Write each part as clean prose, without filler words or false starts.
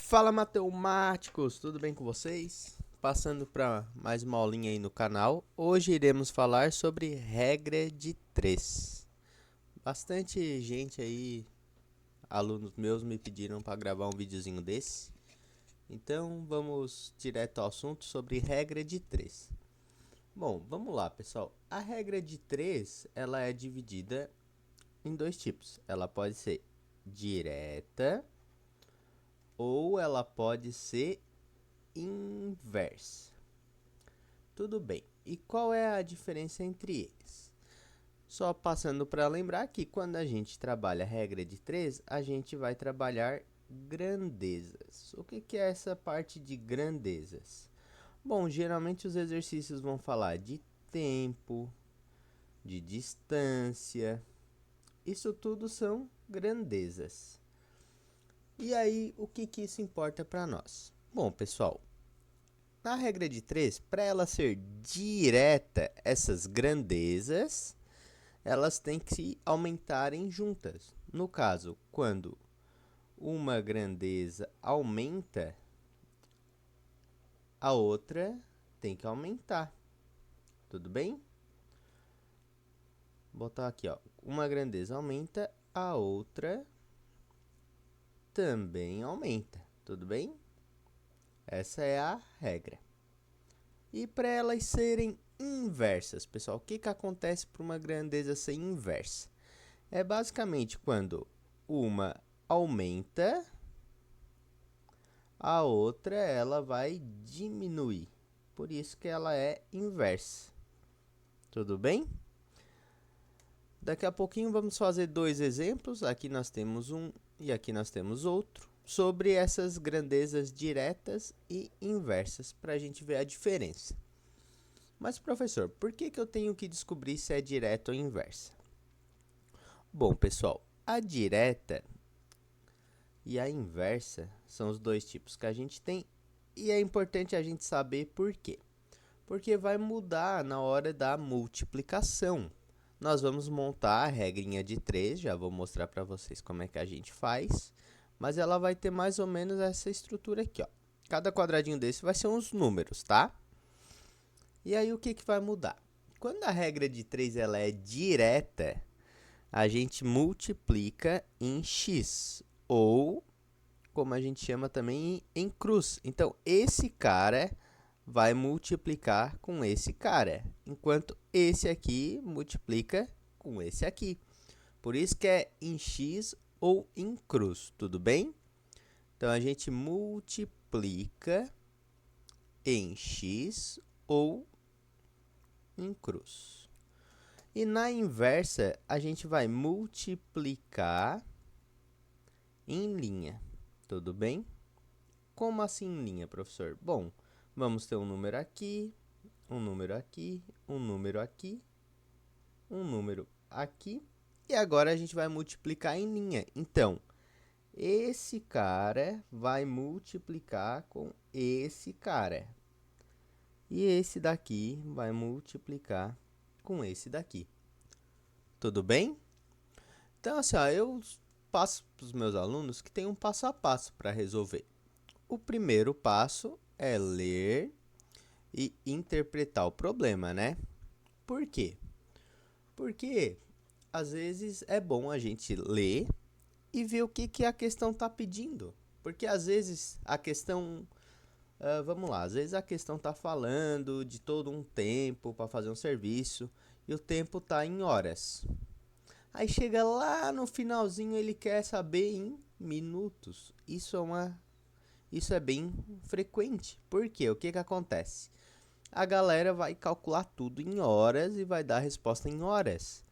Fala matemáticos, tudo bem com vocês? Passando para mais uma aulinha aí no canal. Hoje iremos falar sobre regra de 3. Bastante gente aí, alunos meus, me pediram para gravar um videozinho desse. Então vamos direto ao assunto sobre regra de 3. Bom, vamos lá pessoal. A regra de 3 ela é dividida em dois tipos. Ela pode ser direta ou ela pode ser inversa. Tudo bem. E qual é a diferença entre eles? Só passando para lembrar que quando a gente trabalha a regra de 3, a gente vai trabalhar grandezas. O que é essa parte de grandezas? Bom, geralmente os exercícios vão falar de tempo, de distância. Isso tudo são grandezas. E aí, o que isso importa para nós? Bom, pessoal, na regra de 3, para ela ser direta, essas grandezas, elas têm que se aumentarem juntas. No caso, quando uma grandeza aumenta, a outra tem que aumentar. Tudo bem? Vou botar aqui, ó. Uma grandeza aumenta, a outra também aumenta. Tudo bem? Essa é a regra. E para elas serem inversas, pessoal, o que acontece para uma grandeza ser inversa? É basicamente quando uma aumenta, a outra ela vai diminuir. Por isso que ela é inversa. Tudo bem? Daqui a pouquinho vamos fazer dois exemplos. Aqui nós temos um e aqui nós temos outro. Sobre essas grandezas diretas e inversas, para a gente ver a diferença. Mas, professor, por que eu tenho que descobrir se é direta ou inversa? Bom, pessoal, a direta e a inversa são os dois tipos que a gente tem. E é importante a gente saber por quê. Porque vai mudar na hora da multiplicação. Nós vamos montar a regrinha de 3, já vou mostrar para vocês como é que a gente faz. Mas ela vai ter mais ou menos essa estrutura aqui, ó. Cada quadradinho desse vai ser uns números, tá? E aí o que vai mudar? Quando a regra de 3 ela é direta, a gente multiplica em x, ou como a gente chama também em cruz. Então, esse cara vai multiplicar com esse cara, enquanto esse aqui multiplica com esse aqui. Por isso que é em x ou em cruz, tudo bem? Então, a gente multiplica em x ou em cruz. E na inversa, a gente vai multiplicar em linha, tudo bem? Como assim em linha, professor? Bom, vamos ter um número aqui, um número aqui, um número aqui, um número aqui. E agora a gente vai multiplicar em linha. Então, esse cara vai multiplicar com esse cara. E esse daqui vai multiplicar com esse daqui. Tudo bem? Então, assim, ó, eu passo para os meus alunos que tem um passo a passo para resolver. O primeiro passo é ler e interpretar o problema, né? Por quê? Porque às vezes é bom a gente ler e ver o que a questão está pedindo. Porque às vezes a questão, vamos lá, às vezes a questão está falando de todo um tempo para fazer um serviço e o tempo está em horas. Aí chega lá no finalzinho, ele quer saber em minutos. Isso é bem frequente. Por quê? O que acontece? A galera vai calcular tudo em horas e vai dar a resposta em horas.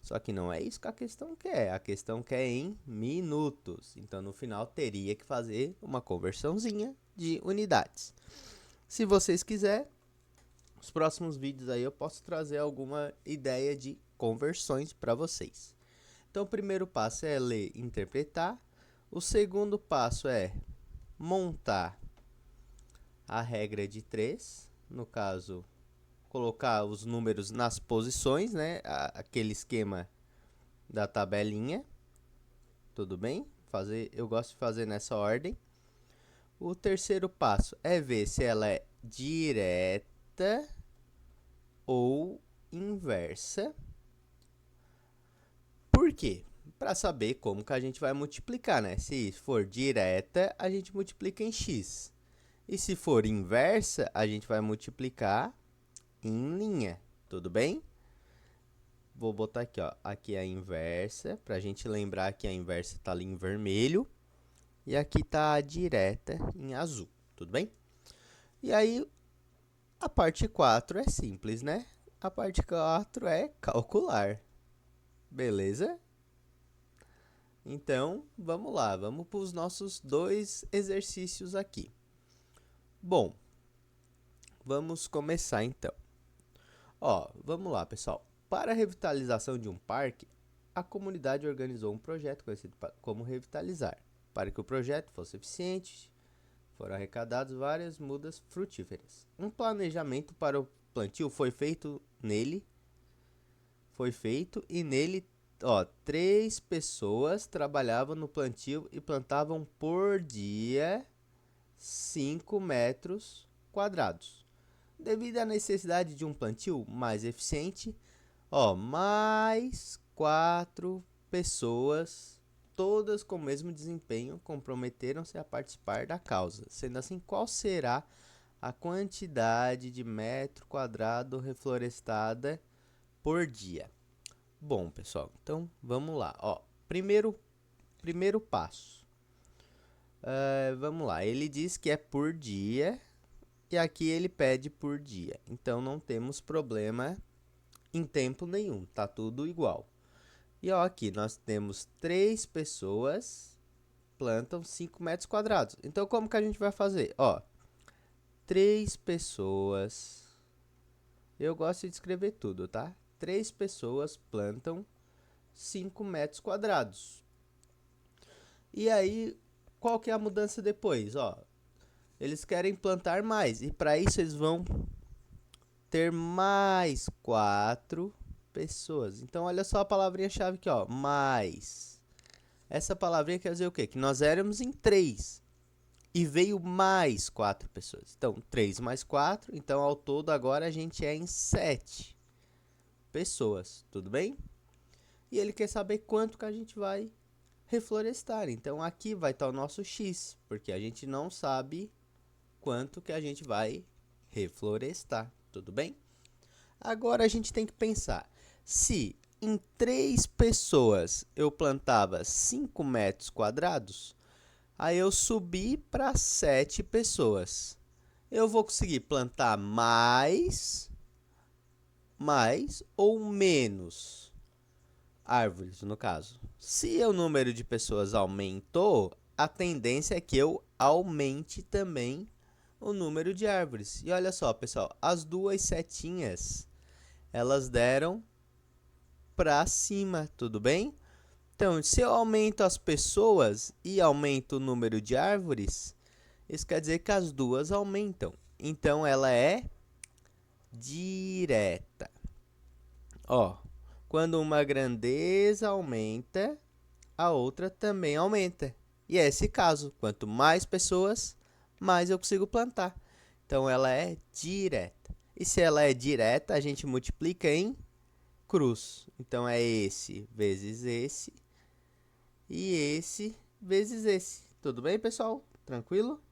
Só que não é isso que a questão quer. A questão quer em minutos. Então, no final, teria que fazer uma conversãozinha de unidades. Se vocês quiserem, nos próximos vídeos aí eu posso trazer alguma ideia de conversões para vocês. Então, o primeiro passo é ler e interpretar. O segundo passo é montar a regra de 3. No caso, colocar os números nas posições, né? Aquele esquema da tabelinha. Tudo bem? Eu gosto de fazer nessa ordem. O terceiro passo é ver se ela é direta ou inversa. Por quê? Para saber como que a gente vai multiplicar, né? Se for direta, a gente multiplica em x. E se for inversa, a gente vai multiplicar em linha. Tudo bem? Vou botar aqui, ó. Aqui é a inversa, para a gente lembrar que a inversa está ali em vermelho. E aqui está a direta em azul. Tudo bem? E aí, a parte 4 é simples, né? A parte 4 é calcular. Beleza? Então, vamos lá. Vamos para os nossos 2 exercícios aqui. Bom, vamos começar então. Ó, vamos lá, pessoal. Para a revitalização de um parque, a comunidade organizou um projeto conhecido como Revitalizar. Para que o projeto fosse eficiente, foram arrecadadas várias mudas frutíferas. Um planejamento para o plantio foi feito e nele, ó, 3 pessoas trabalhavam no plantio e plantavam por dia 5 metros quadrados. Devido à necessidade de um plantio mais eficiente, ó, mais 4 pessoas, todas com o mesmo desempenho, comprometeram-se a participar da causa. Sendo assim, qual será a quantidade de metro quadrado reflorestada por dia? Bom, pessoal, então vamos lá. Ó, primeiro passo. Vamos lá, ele diz que é por dia e aqui ele pede por dia. Então não temos problema em tempo nenhum, tá tudo igual. E ó, aqui nós temos 3 pessoas plantam 5 metros quadrados. Então como que a gente vai fazer? Ó, 3 pessoas. Eu gosto de escrever tudo, tá? 3 pessoas plantam 5 metros quadrados. E aí, qual que é a mudança depois? Ó, eles querem plantar mais. E para isso eles vão ter mais 4 pessoas. Então, olha só a palavrinha-chave aqui, ó. Mais. Essa palavrinha quer dizer o quê? Que nós éramos em 3. E veio mais 4 pessoas. Então, 3 mais 4. Então, ao todo, agora a gente é em 7 pessoas. Tudo bem? E ele quer saber quanto que a gente vai reflorestar. Então, aqui vai estar o nosso X. Porque a gente não sabe quanto que a gente vai reflorestar. Tudo bem? Agora a gente tem que pensar. Se em 3 pessoas eu plantava 5 metros quadrados, aí eu subi para 7 pessoas. Eu vou conseguir plantar mais ou menos árvores, no caso. Se o número de pessoas aumentou, a tendência é que eu aumente também o número de árvores. E olha só, pessoal, as 2 setinhas, elas deram para cima, tudo bem? Então, se eu aumento as pessoas e aumento o número de árvores, isso quer dizer que as duas aumentam. Então, ela é direta. Ó, quando uma grandeza aumenta, a outra também aumenta. E é esse caso, quanto mais pessoas, mais eu consigo plantar. Então, ela é direta. E se ela é direta, a gente multiplica em cruz. Então, é esse vezes esse e esse vezes esse. Tudo bem, pessoal? Tranquilo?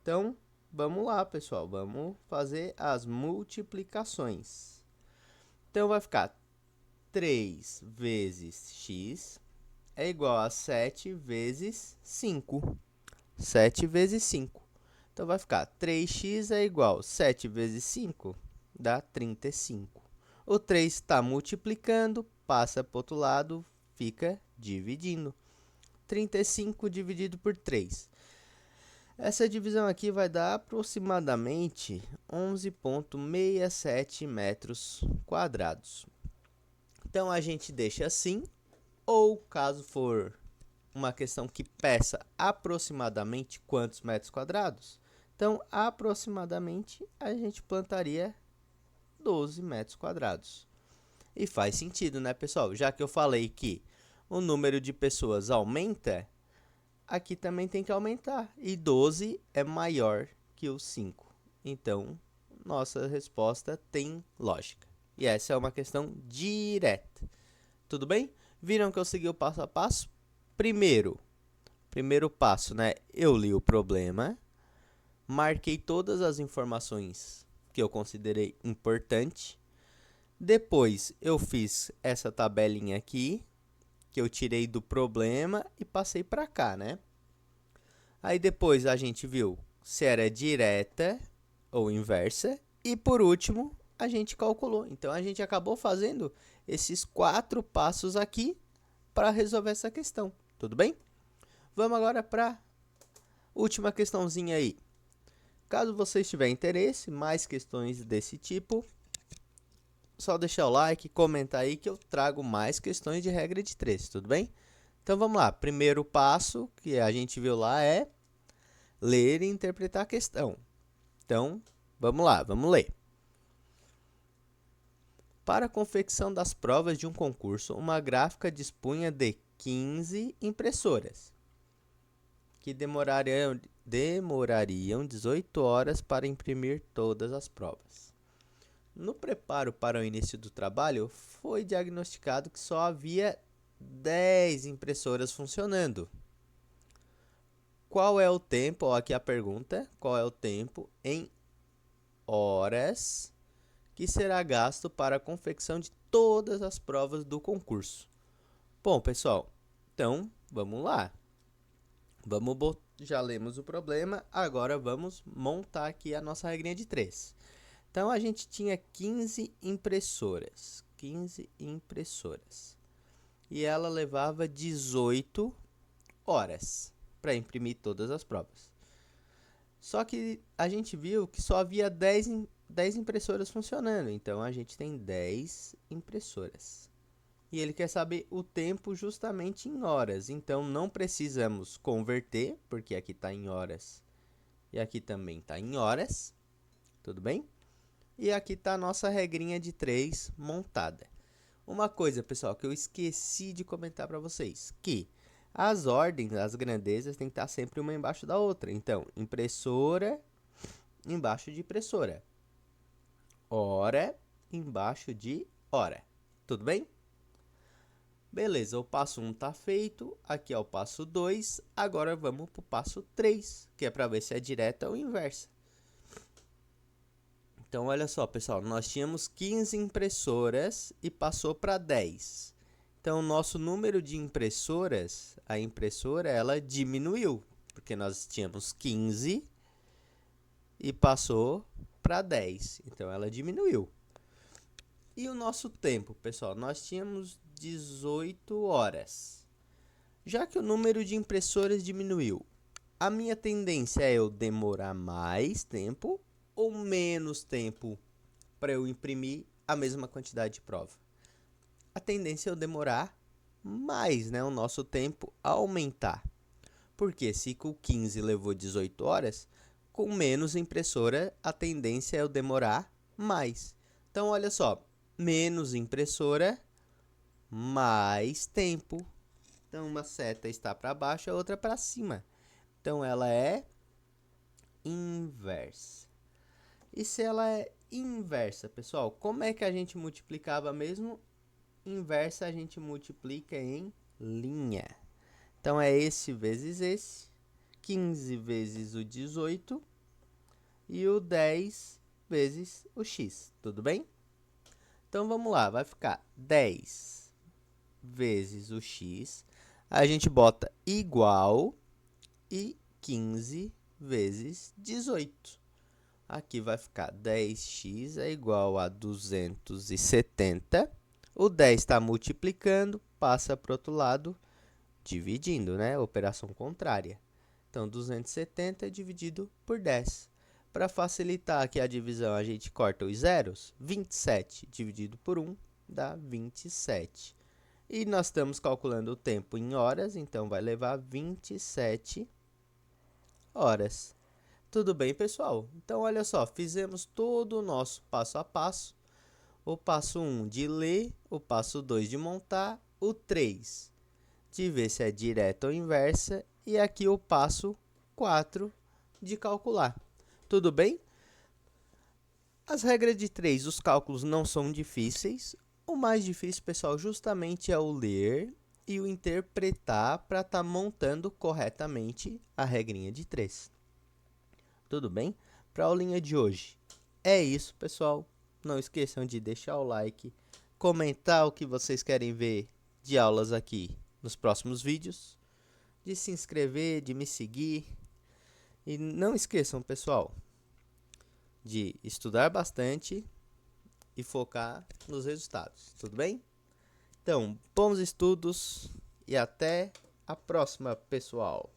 Então, vamos lá, pessoal. Vamos fazer as multiplicações. Então, vai ficar 3 vezes x é igual a 7 vezes 5. 7 vezes 5. Então, vai ficar 3x é igual a 7 vezes 5, dá 35. O 3 está multiplicando, passa para o outro lado, fica dividindo. 35 dividido por 3. Essa divisão aqui vai dar aproximadamente 11,67 metros quadrados. Então, a gente deixa assim, ou caso for uma questão que peça aproximadamente quantos metros quadrados, então, aproximadamente, a gente plantaria 12 metros quadrados. E faz sentido, né, pessoal? Já que eu falei que o número de pessoas aumenta, aqui também tem que aumentar. E 12 é maior que o 5. Então, nossa resposta tem lógica. E essa é uma questão direta. Tudo bem? Viram que eu segui o passo a passo? Primeiro passo, né? Eu li o problema, marquei todas as informações que eu considerei importante. Depois, eu fiz essa tabelinha aqui, que eu tirei do problema e passei para cá, né? Aí depois a gente viu se era direta ou inversa. E por último, a gente calculou. Então, a gente acabou fazendo esses 4 passos aqui para resolver essa questão. Tudo bem? Vamos agora para a última questãozinha aí. Caso você tiver interesse, mais questões desse tipo, só deixar o like, comentar aí que eu trago mais questões de regra de 3, tudo bem? Então vamos lá, primeiro passo que a gente viu lá é ler e interpretar a questão. Então, vamos lá, vamos ler. Para a confecção das provas de um concurso, uma gráfica dispunha de 15 impressoras, que demorariam 18 horas para imprimir todas as provas. No preparo para o início do trabalho, foi diagnosticado que só havia 10 impressoras funcionando. Qual é o tempo? Ó, aqui a pergunta. Qual é o tempo em horas que será gasto para a confecção de todas as provas do concurso? Bom, pessoal, então vamos lá. Já lemos o problema, agora vamos montar aqui a nossa regrinha de 3. Então, a gente tinha 15 impressoras. E ela levava 18 horas para imprimir todas as provas. Só que a gente viu que só havia 10 impressoras funcionando. Então, a gente tem 10 impressoras. E ele quer saber o tempo justamente em horas. Então, não precisamos converter, porque aqui está em horas e aqui também está em horas. Tudo bem? E aqui está a nossa regrinha de 3 montada. Uma coisa, pessoal, que eu esqueci de comentar para vocês, que as ordens, as grandezas, tem que estar sempre uma embaixo da outra. Então, impressora embaixo de impressora. Hora embaixo de hora. Tudo bem? Beleza, o passo 1 está feito, aqui é o passo 2, agora vamos para o passo 3, que é para ver se é direta ou inversa. Então, olha só, pessoal, nós tínhamos 15 impressoras e passou para 10. Então, o nosso número de impressoras, a impressora, ela diminuiu, porque nós tínhamos 15 e passou para 10. Então, ela diminuiu. E o nosso tempo, pessoal, nós tínhamos 18 horas. Já que o número de impressoras diminuiu, a minha tendência é eu demorar mais tempo ou menos tempo para eu imprimir a mesma quantidade de prova? A tendência é eu demorar mais, né? O nosso tempo aumentar. Porque se com 15 levou 18 horas, com menos impressora, a tendência é eu demorar mais. Então, olha só, menos impressora, mais tempo. Então, uma seta está para baixo, a outra para cima. Então, ela é inversa. E se ela é inversa, pessoal, como é que a gente multiplicava mesmo? Inversa a gente multiplica em linha. Então, é esse vezes esse, 15 vezes o 18 e o 10 vezes o x, tudo bem? Então, vamos lá, vai ficar 10 vezes o x, a gente bota igual e 15 vezes 18. Aqui vai ficar 10x é igual a 270. O 10 está multiplicando, passa para o outro lado, dividindo, né? Operação contrária. Então, 270 dividido por 10. Para facilitar aqui a divisão, a gente corta os zeros. 27 dividido por 1 dá 27. E nós estamos calculando o tempo em horas, então vai levar 27 horas. Tudo bem, pessoal? Então, olha só, fizemos todo o nosso passo a passo. O passo 1 de ler, o passo 2 de montar, o 3 de ver se é direta ou inversa e aqui o passo 4 de calcular. Tudo bem? As regras de 3, os cálculos não são difíceis. O mais difícil, pessoal, justamente é o ler e o interpretar para estar montando corretamente a regrinha de 3. Tudo bem? Para a aulinha de hoje é isso, pessoal. Não esqueçam de deixar o like, comentar o que vocês querem ver de aulas aqui nos próximos vídeos, de se inscrever, de me seguir. E não esqueçam, pessoal, de estudar bastante e focar nos resultados. Tudo bem? Então, bons estudos e até a próxima, pessoal!